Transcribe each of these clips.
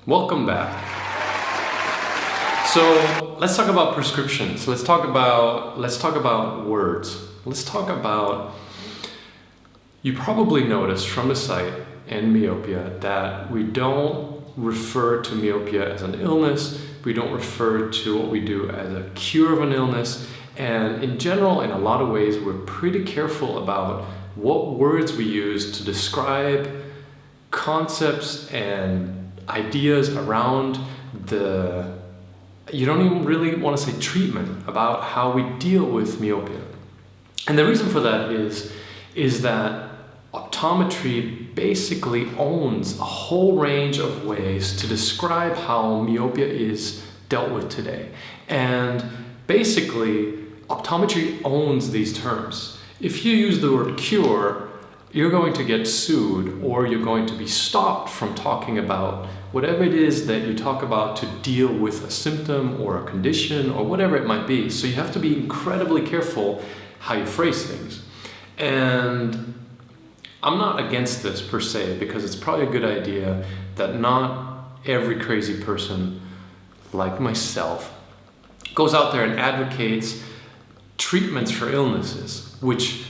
Welcome back. So let's talk about prescriptions. Let's talk about words. Let's talk about, you probably noticed from the site Endmyopia that we don't refer to myopia as an illness. We don't refer to what we do as a cure of an illness. And in general, in a lot of ways, we're pretty careful about what words we use to describe concepts and ideas around you don't even really want to say treatment, about how we deal with myopia. And the reason for that is that optometry basically owns a whole range of ways to describe how myopia is dealt with today. And basically, optometry owns these terms. If you use the word cure, you're going to get sued, or you're going to be stopped from talking about whatever it is that you talk about to deal with a symptom or a condition or whatever it might be. So you have to be incredibly careful how you phrase things. And I'm not against this per se, because it's probably a good idea that not every crazy person like myself goes out there and advocates treatments for illnesses, which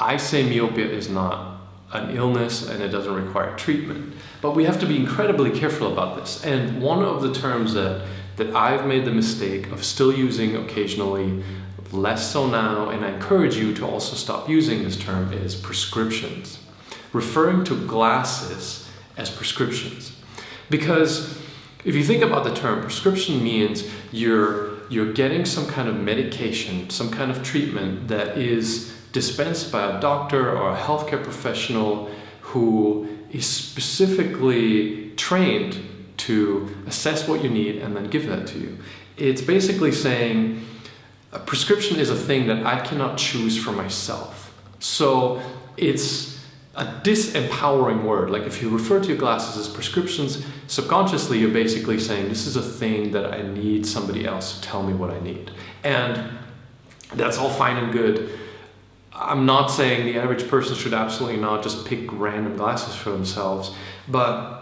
I say myopia is not an illness and it doesn't require treatment. But we have to be incredibly careful about this. And one of the terms that I've made the mistake of still using occasionally, less so now, and I encourage you to also stop using this term, is prescriptions. Referring to glasses as prescriptions. Because if you think about the term, prescription means you're getting some kind of medication, some kind of treatment that is dispensed by a doctor or a healthcare professional who is specifically trained to assess what you need and then give that to you. It's basically saying a prescription is a thing that I cannot choose for myself. So it's a disempowering word. Like if you refer to your glasses as prescriptions, subconsciously you're basically saying this is a thing that I need somebody else to tell me what I need. And that's all fine and good. I'm not saying the average person should absolutely not just pick random glasses for themselves, but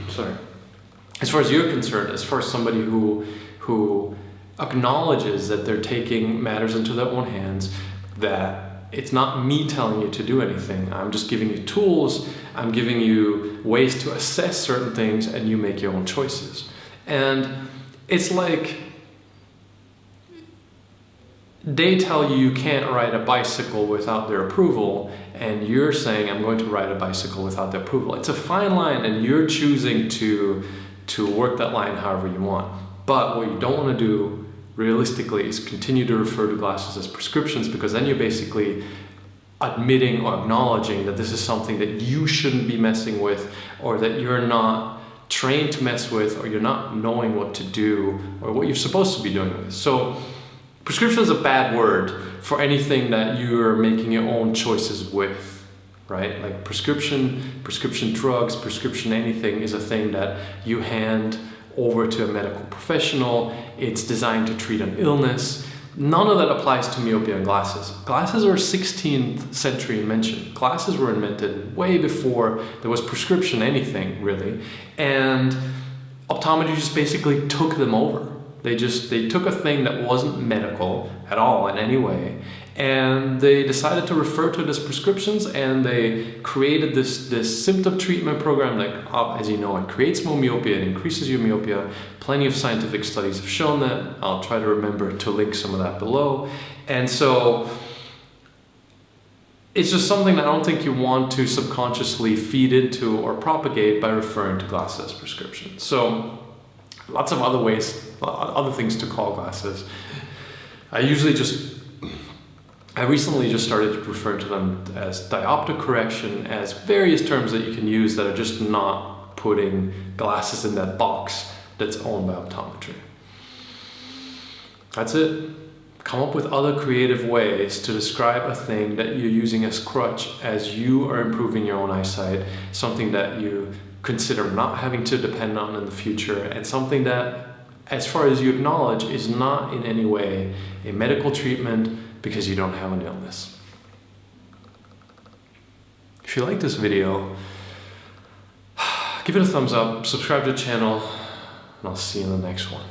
sorry. As far as you're concerned, as far as somebody who acknowledges that they're taking matters into their own hands, that it's not me telling you to do anything. I'm just giving you tools. I'm giving you ways to assess certain things, and you make your own choices. And it's like they tell you you can't ride a bicycle without their approval, and you're saying I'm going to ride a bicycle without their approval. It's a fine line, and you're choosing to work that line however you want. But what you don't want to do realistically is continue to refer to glasses as prescriptions, because then you're basically admitting or acknowledging that this is something that you shouldn't be messing with, or that you're not trained to mess with, or you're not knowing what to do or what you're supposed to be doing with. So prescription is a bad word for anything that you're making your own choices with, right? Like prescription drugs, prescription anything is a thing that you hand over to a medical professional. It's designed to treat an illness. None of that applies to myopia and glasses. Glasses are 16th century invention. Glasses were invented way before there was prescription anything, really. And optometry just basically took them over. They took a thing that wasn't medical at all in any way, and they decided to refer to it as prescriptions, and they created this symptom treatment program that, as you know, it creates more myopia, it increases your myopia. Plenty of scientific studies have shown that. I'll try to remember to link some of that below. And so it's just something that I don't think you want to subconsciously feed into or propagate by referring to glasses as prescriptions. So lots of other ways, other things to call glasses. I recently just started referring to them as diopter correction, as various terms that you can use that are just not putting glasses in that box that's owned by optometry. That's it. Come up with other creative ways to describe a thing that you're using as crutch as you are improving your own eyesight, something that you consider not having to depend on in the future, and something that, as far as you acknowledge, is not in any way a medical treatment because you don't have an illness. If you like this video, give it a thumbs up, subscribe to the channel, and I'll see you in the next one.